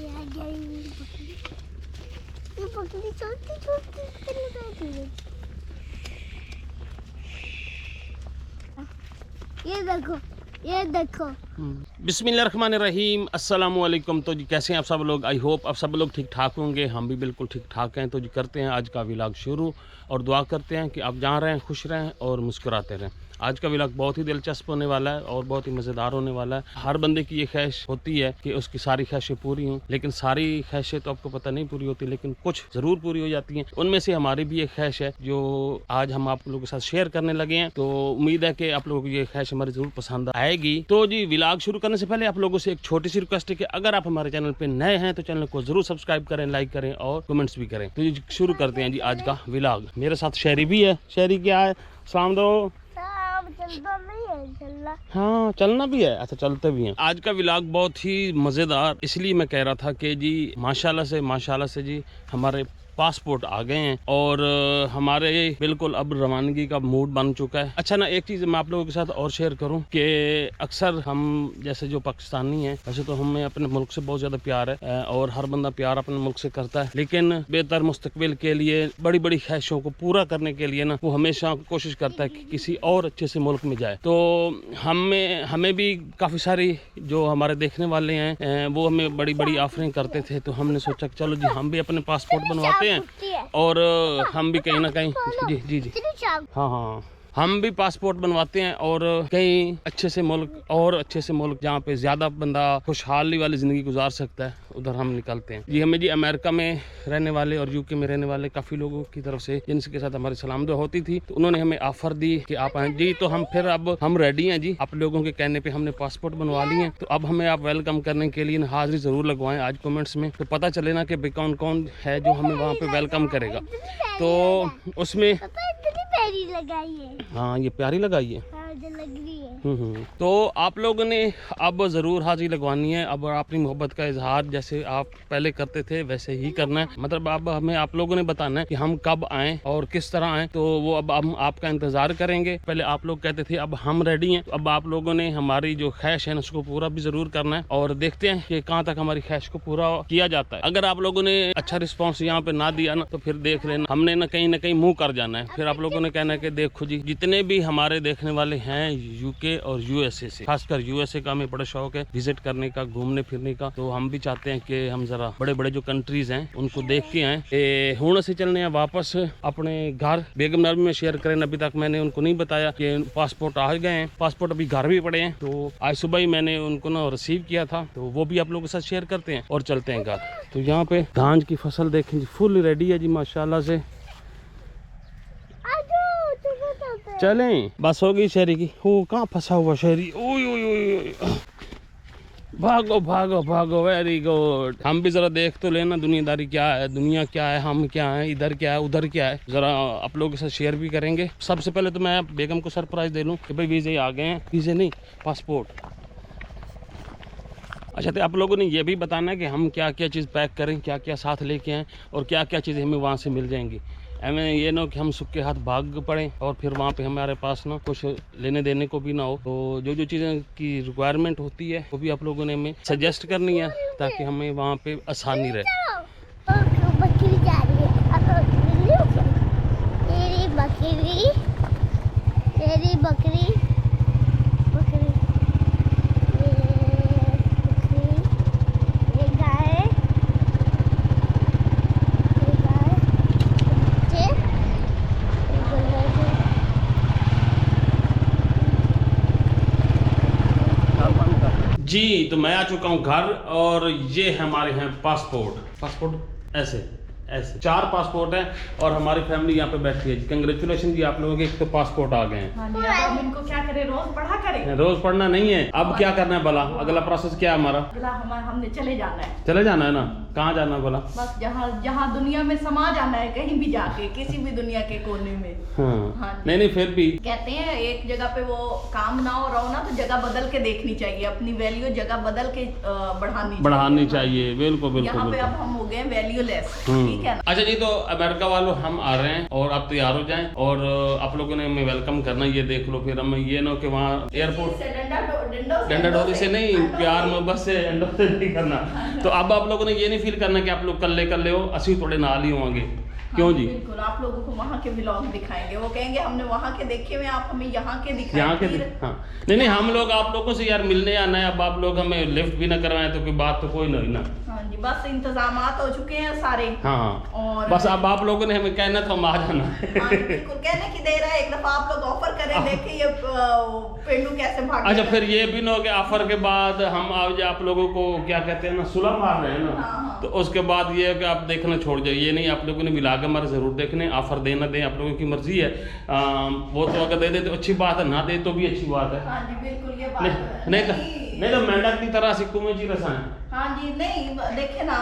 ये बकरी छोटी छोटी ये देखो बिस्मिल्लाहिर्रहमानिर्रहीम अस्सलाम वालेकुम। तो जी कैसे हैं आप सब लोग? आई होप आप सब लोग ठीक ठाक होंगे। हम भी बिल्कुल ठीक ठाक हैं। तो जी करते हैं आज का व्लॉग शुरू और दुआ करते हैं कि आप जहाँ रहें खुश रहें और मुस्कुराते रहें। आज का व्लॉग बहुत ही दिलचस्प होने वाला है और बहुत ही मज़ेदार होने वाला है। हर बंदे की ये ख्वाहिश होती है कि उसकी सारी ख्वाहिशें पूरी हों, लेकिन सारी ख्वाहिशें तो आपको पता नहीं पूरी होती, लेकिन कुछ ज़रूर पूरी हो जाती हैं। उनमें से हमारी भी एक ख्वाहिश है जो आज हम आप लोगों के साथ शेयर करने लगे हैं। तो उम्मीद है कि आप लोगों को ये ख्वाहिश हमारी ज़रूर पसंद आएगी। तो जी व्लॉग शुरू करने से पहले आप लोगों से एक छोटी सी रिक्वेस्ट है कि अगर आप हमारे चैनल पर नए हैं तो चैनल को ज़रूर सब्सक्राइब करें, लाइक करें और कमेंट्स भी करें। तो जी शुरू करते हैं जी आज का व्लॉग। मेरे साथ शहरी भी है। शहरी क्या है? सलाम दो। हाँ चलना भी है। अच्छा चलते भी हैं। आज का व्लॉग बहुत ही मज़ेदार इसलिए मैं कह रहा था कि जी माशाल्लाह से जी हमारे पासपोर्ट आ गए हैं और हमारे बिल्कुल अब रवानगी का मूड बन चुका है। अच्छा ना एक चीज़ मैं आप लोगों के साथ और शेयर करूं कि अक्सर हम जैसे जो पाकिस्तानी हैं वैसे तो हमें अपने मुल्क से बहुत ज़्यादा प्यार है और हर बंदा प्यार अपने मुल्क से करता है, लेकिन बेहतर मुस्तकबिल के लिए बड़ी बड़ी ख्वाहिशों को पूरा करने के लिए ना वो हमेशा कोशिश करता है कि किसी और अच्छे से मुल्क में जाए। तो हमें भी काफ़ी सारी जो हमारे देखने वाले हैं वो हमें बड़ी बड़ी ऑफरिंग करते थे। तो हमने सोचा कि चलो जी हम भी अपने पासपोर्ट बनवाते हैं और हम भी कहीं ना कहीं जी हाँ हम भी पासपोर्ट बनवाते हैं और कहीं अच्छे से मुल्क जहाँ पे ज़्यादा बंदा खुशहाली वाली ज़िंदगी गुजार सकता है उधर हम निकलते हैं। जी हमें जी अमेरिका में रहने वाले और यूके में रहने वाले काफ़ी लोगों की तरफ से जिनके साथ हमारी सलाम दुआ होती थी तो उन्होंने हमें ऑफ़र दी कि आप आएँ जी। तो हम फिर अब हम रेडी हैं जी। आप लोगों के कहने पर हमने पासपोर्ट बनवा लिए हैं। तो अब हमें आप वेलकम करने के लिए हाज़िरी ज़रूर लगवाएं आज कमेंट्स में, तो पता चले ना कि कौन कौन है जो हमें वहाँ पर वेलकम करेगा। तो उसमें प्यारी लगाई है। हाँ ये प्यारी लगाई है। हाँ, जो लग रही है। तो आप लोगों ने अब ज़रूर हाजिरी लगवानी है। अब अपनी मोहब्बत का इजहार जैसे आप पहले करते थे वैसे ही करना है। मतलब अब हमें आप लोगों ने बताना है कि हम कब आएँ और किस तरह आएँ। तो वो अब हम आपका इंतज़ार करेंगे। पहले आप लोग कहते थे अब हम रेडी हैं, तो अब आप लोगों ने हमारी जो ख्वाहिश है उसको पूरा भी ज़रूर करना है और देखते हैं कि कहाँ तक हमारी ख्वाहिश को पूरा किया जाता है। अगर आप लोगों ने अच्छा रिस्पॉन्स यहाँ पे ना दिया ना तो फिर देख लेना हमने ना कहीं मुँह कर जाना है। फिर आप लोगों ने कहना है कि देखो जी जितने भी हमारे देखने वाले हैं यूके और यूएसए से, खासकर यूएसए का हमें बड़ा शौक है विजिट करने का, घूमने फिरने का। तो हम भी चाहते हैं कि हम जरा बड़े बड़े जो कंट्रीज हैं उनको देख के आए। हुण से चलने हैं वापस अपने घर। बेगम नगर में शेयर करें, अभी तक मैंने उनको नहीं बताया कि पासपोर्ट आ गए हैं। पासपोर्ट अभी घर भी पड़े हैं। तो आज सुबह ही मैंने उनको ना रिसीव किया था, तो वो भी आप लोगों के साथ शेयर करते हैं और चलते हैं घर। तो यहाँ पे धान की फसल देखें जी फुल रेडी है जी माशाल्लाह से। चलें बस हो गई शहरी की। वो कहाँ फंसा हुआ शहरी? ओय ओय ओय भागो भागो भागो। Very good. हम भी जरा देख तो लेना दुनियादारी क्या है, दुनिया क्या है, हम क्या है, इधर क्या है, उधर क्या है, जरा आप लोगों के साथ शेयर भी करेंगे। सबसे पहले तो मैं बेगम को सरप्राइज दे लूँ कि भाई वीज़े आ गए हैं। वीज़े नहीं पासपोर्ट। अच्छा तो आप लोगों ने ये भी बताना है कि हम क्या क्या चीज़ पैक करें, क्या क्या साथ लेके आएँ और क्या क्या चीज़ें हमें वहाँ से मिल जाएंगी। हमें ये ना कि हम सूखे हाथ भाग पड़े और फिर वहाँ पे हमारे पास ना कुछ लेने देने को भी ना हो। तो जो जो चीज़ें की रिक्वायरमेंट होती है वो भी आप लोगों ने हमें सजेस्ट करनी है ताकि हमें वहाँ पे आसानी रहे। बकरी जा रही है। तेरी बकरी जी तो मैं आ चुका हूँ घर और ये हमारे हैं पासपोर्ट ऐसे 4 पासपोर्ट हैं और हमारी फैमिली यहाँ पे बैठी है। कंग्रेचुलेशन जी आप लोगों के, एक तो पासपोर्ट आ गए हैं। हाँ जी, अब हम इनको क्या करें, रोज पढ़ा करें? रोज पढ़ना नहीं है, अब क्या करना है भला? अगला प्रोसेस क्या है हमारा? हमने चले जाना है। चले जाना है ना। कहाँ जाना बोला? बस जहाँ जहाँ दुनिया में समा जाना है, कहीं भी जाके किसी भी दुनिया के कोने में। हाँ हाँ जी। नहीं फिर भी कहते हैं एक जगह पे वो काम ना हो रहो ना तो जगह बदल के देखनी चाहिए, अपनी वैल्यू जगह बदल के बढ़ानी चाहिए। बिल्कुल बिल्कुल यहाँ पे बिल्कुल। अब हम हो गए वैल्यूलेस, ठीक है ना। अच्छा जी, तो अमेरिका वालों हम आ रहे हैं और आप तैयार हो जाएं और आप लोगों ने हमें वेलकम करना, ये देख लो। फिर हम ये ना कि वहाँ एयरपोर्ट डंडा डोरी से नहीं, प्यार मोहब्बत से एंडो से नहीं करना। तो अब आप लोगों ने ये नहीं फील करना कि आप लोग कल्ले हो, असली थोड़े नाल ही होंगे। क्यों जी? बिल्कुल, आप लोगों को वहाँ के व्लॉग दिखाएंगे, वो कहेंगे हमने वहाँ के देखे हुए, आप हमें यहाँ के दिखाएं। यहाँ के हाँ नहीं हम लोग आप लोगों से यार मिलने आना है। अब आप लोग हमें लिफ्ट भी ना करवाएं तो कोई बात तो कोई नहीं ना। हाँ जी, बस इंतजामात हो चुके हैं सारे। हाँ और बस अब आप लोगों ने हमें कहना था, हम आ जाना है। हाँ जी, बिल्कुल कहने की देर है। एक दफा आप लोग ऑफर करें, देखें ये पेंडू कैसे भाग। अच्छा फिर ये भी ना हो कि ऑफर के बाद हम आप लोगों को क्या कहते हैं ना, सुलह मार रहे हैं ना। हाँ। तो उसके बाद ये है कि आप देखना छोड़ जाइए। ये नहीं, आप लोगों ने मिला के हमारे जरूर देखने, ऑफर देना दें आप लोगों की मर्जी है। वो तो अगर दे दे तो अच्छी बात है, ना दे तो भी अच्छी बात है। हाँ जी बिल्कुल, ये बात नहीं तो मेंढक की तरह सिक्कू में जी रसा है। हाँ जी, नहीं देखे ना,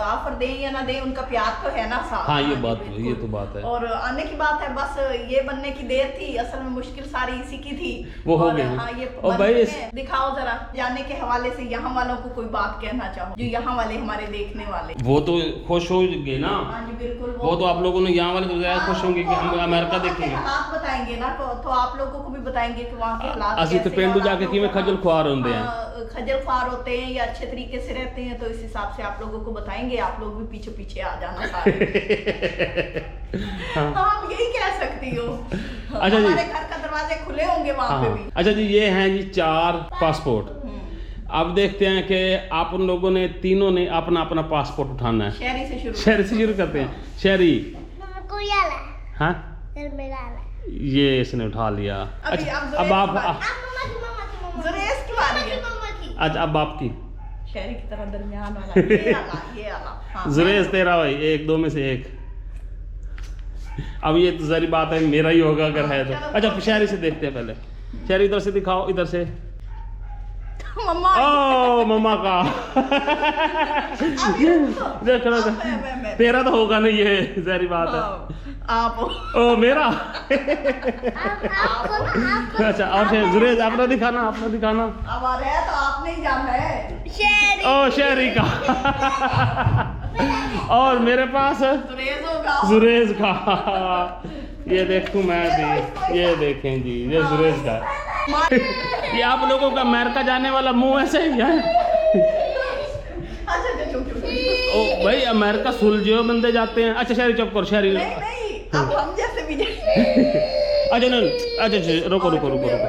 ऑफर दें या ना दें, उनका प्यार तो है ना साथ। हाँ ये जी, बात बिल्कुल। ये तो बात है। और आने की बात है, बस ये बनने की देर थी, असल में मुश्किल सारी इसी की थी। वो हो और गई। हाँ ये और भाई दिखाओ जरा, जाने के हवाले से यहाँ वालों को कोई बात कहना चाहो, जो यहाँ वाले हमारे देखने वाले। वो तो खुश हो गए ना। हाँ जी बिल्कुल, वो तो आप लोगों ने यहाँ वाले तो ज्यादा खुश होंगे कि हम अमेरिका देखेंगे। हालात बताएंगे ना, तो आप लोगों को भी बताएंगे कि वहाँ के हालात असली तो कैसे पेंडू और आप जाके लोग किमें खजल ख्वार होंगे हैं। खजल ख्वार होते हैं या अच्छे तरीके से रहते हैं, तो इस हिसाब से आप लोगों को बताएंगे। आप लोग भी पीछे पीछे आ जाना सारे। हाँ। हम यही कह सकती हो। अच्छा जी। हमारे घर का दरवाजे खुले होंगे वहाँ पे भी। अच्छा जी, ये हैं जी 4 पासपोर्ट। अब देखते हैं कि आप उन लोगों ने तीनों ने अपना अपना पासपोर्ट उठाना है। शहरी से शुरू करते हैं। शहरी कोई आला हाँ फिर मेरा आला ये इसने उठा लिया। अभी अच्छा अब अब आप मम्मा की जुरेश की बारी है। मम्मा की अच्छा अब आपकी शहरी की तरह दरमियान वाला, ये आला हाँ। जुरेश तेरा भाई 1-2 में से एक। अब ये तो सारी बात है, मेरा ही होगा अगर है तो। अच्छा शहरी से देखते हैं पहले। शहरी इधर से दिखाओ, इधर से। मम्मा ओ मम्मा का देख लो तेरा तो होगा नहीं, ये सारी बात है। आप ओ मेरा आपको ना अच्छा और जुरेज अपना दिखाना, अपना दिखाना। अब आ रहा है तो आपने ही जाना है। शेरी ओ शहरी का और मेरे पास जुरेज होगा। जुरेज का। ये देखूं मैं भी, ये देखें जी, ये जुरेज का। ये आप लोगों का अमेरिका जाने वाला मुंह ऐसे ही है। अच्छा चुप चुप। ओ भाई अमेरिका सुलझे बंदे जाते हैं। अच्छा शहरी चुप करो, शहरी नहीं नहीं, अब हम जैसे भी जाए। अच्छा नहीं अच्छा रुको रुको रुको रुको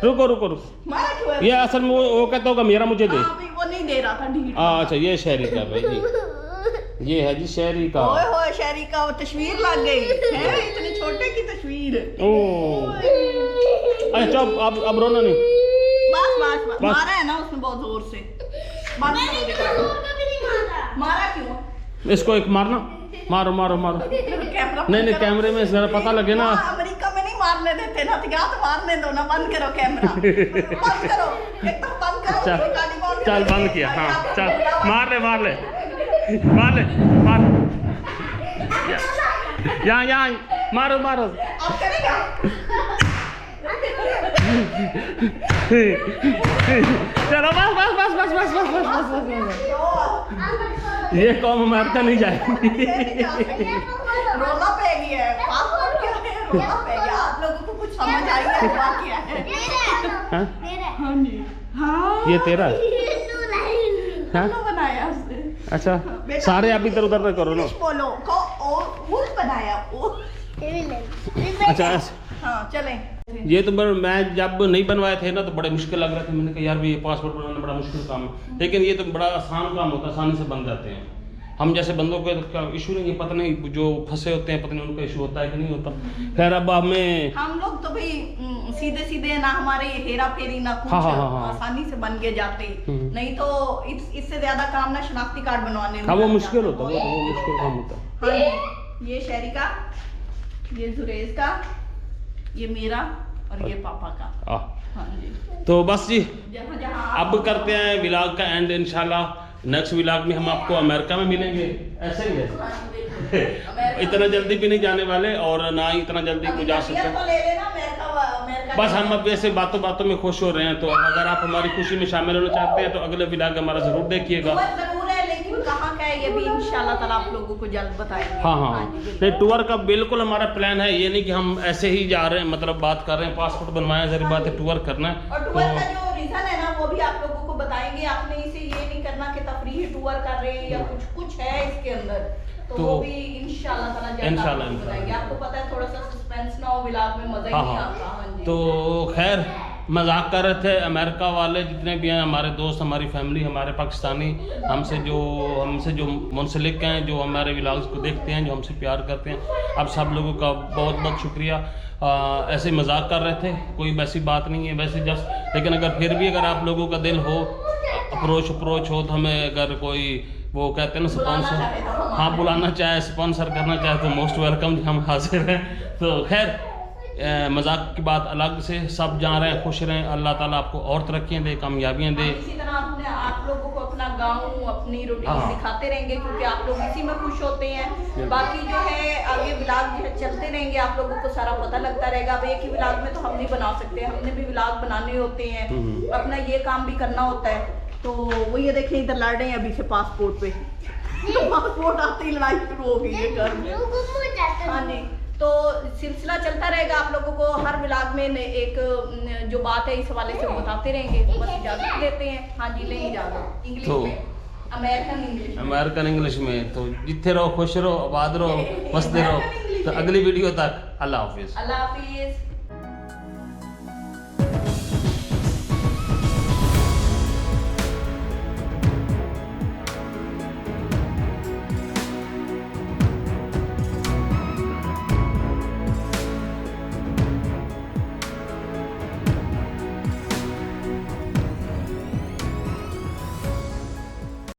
रुको रुको रुको। मारा क्यों है? ये असल में वो कहता होगा मेरा मुझे दे। हाँ, अभी वो नहीं दे रहा था ढीठ। अच्छा ये शहरी का भाई, ये है जी शहरी का। ओए होए, शहरी का वो तस्वीर लग गई है, इतने छोटे की तस्वीर। ओ अच्छा चुप, अब रोना नहीं। बस मारा है ना उसने बहुत जोर से। मारा क्यों? इसको एक मारना, मारो मारो मारो। कैमरा नहीं कैमरे में जरा पता लगे ना। अमेरिका में नहीं मारने देते ना, तो यहाँ तो मारने दो ना। बंद करो कैमरा, बंद करो, एकदम बंद करो। चल बंद किया। हाँ चल मार ले मार ले मार ले मार। यहाँ मारो मारो। अब करेगा। चलो बस बस बस बस बस बस बस बस बस बस। ये कौम अमेरिका नहीं जाएगी। रोला पे गया है, पासपोर्ट क्या है, रोला पे गया। आप लोगों को कुछ समझ आई है हुआ क्या है? हाँ? हाँ जी हाँ, ये तेरा हाँ? बनाया उसने। अच्छा सारे आप इधर उधर करो ना। बोलो को वो बनाया वो। अच्छा हाँ चलें। ये तो मैं जब नहीं बनवाए थे ना तो बड़े मुश्किल लग रहे थे। मैंने कहा यार ये पासपोर्ट बनाना बड़ा मुश्किल काम है, लेकिन ये तो बड़ा आसान काम होता है, आसानी से बन जाते हैं। हम जैसे बंदों को क्या इशू नहीं है, पता नहीं जो फंसे होते हैं पता नहीं उनका इशू होता है कि नहीं होता। खैर अब हमें हम लोग तो भाई सीधे सीधे ना, हमारे ये हेरा फेरी ना कुछ। हाँ। आसानी से बन के जाते, नहीं तो इससे ज्यादा काम ना शनाख्ती कार्ड बनवाने में। हाँ वो मुश्किल होता है, वो मुश्किल काम होता है। हाँ ये शहरी का, ये जुरेज का, ये मेरा और ये पापा का। हाँ जी। तो बस जी जहाँ अब करते हैं व्लॉग का एंड इंशाल्लाह। नेक्स्ट व्लॉग में हम आपको अमेरिका में मिलेंगे, ऐसे ही है। हाँ जी, बिल्कुल। इतना जल्दी भी नहीं जाने वाले और ना ही इतना जल्दी अभी कोई जा तबीयत सकते। तो ले लेना, अमेरिका बस हम अब ऐसे बातों बातों में खुश हो रहे हैं, तो अगर आप हमारी खुशी में शामिल होना चाहते हैं तो अगले व्लॉग हमारा जरूर देखिएगा। टूर जरूर है, लेकिन कहाँ का है ये भी इंशाल्लाह ताला आप लोगों को जल्द बताएंगे। हाँ हाँ जी, बिल्कुल। नहीं, टूर का बिल्कुल हमारा प्लान है, ये नहीं कि हम ऐसे ही जा रहे हैं, मतलब बात कर रहे हैं, पासपोर्ट बनवाया जरी बात है, टूर करना है। और टूर का जो रीजन है ना वो भी आप लोगों को बताएंगे। आपने इसे ये नहीं करना कि तफरीही टूर कर रहे हैं या कुछ कुछ है इसके अंदर, तो वो भी इंशाल्लाह ताला जल्द इंशाल्लाह, आपको बताएंगे। आपको पता है थोड़ा सा सस्पेंस ना हो, व्लॉग में मजा ही हाँ नहीं हाँ। आता। हाँ जी। तो खैर मजाक कर रहे थे, अमेरिका वाले जितने भी हैं हमारे दोस्त, हमारी फैमिली, हमारे पाकिस्तानी, हमसे जो मुंसलिक हैं, जो हमारे व्लॉग्स को देखते हैं, जो हमसे प्यार करते हैं, आप सब लोगों का बहुत बहुत शुक्रिया। ऐसे मजाक कर रहे थे, कोई वैसी बात नहीं है, वैसे जस्ट, लेकिन अगर फिर भी अगर आप लोगों का दिल हो, अप्रोच हो, तो हमें अगर कोई वो कहते हैं ना स्पॉन्सर, हाँ बुलाना चाहे, स्पॉन्सर करना चाहे तो मोस्ट वेलकम, हम हाजिर हैं। तो खैर मजाक की बात अलग से, सब जा रहे हैं, खुश रहें, अल्लाह ताला आपको और तरक्कियाँ दे, कामयाबियाँ दे। इसी तरह आप लोगों को अपना गाँव, अपनी रूटीन हाँ। दिखाते रहेंगे, क्योंकि आप लोग इसी में खुश होते हैं। बाकी जो है आगे व्लॉग जो है चलते रहेंगे, आप लोगों को सारा पता लगता रहेगा। अब एक ही व्लॉग में तो हम नहीं बना सकते, हमने भी व्लॉग बनाने होते हैं, अपना ये काम भी करना होता है। तो वो ये देखें इधर लड़ रहे हैं अभी से पासपोर्ट पे। पासपोर्ट आते ही लड़ाई शुरू हो गई है घर में। गुम हो जाता है। हाँ जी, तो सिलसिला चलता रहेगा, आप लोगों को हर व्लॉग में एक जो बात है इस हवाले से बताते रहेंगे। तो बस इजाजत देते हैं। हाँ जी, ले इजाजत इंग्लिश तो में, अमेरिकन इंग्लिश में। तो जिथे रहो, खुश रहो, आबाद रहो, मस्ते रहो। तो अगली वीडियो तक अल्लाह हाफिज़। अल्लाह हाफिज।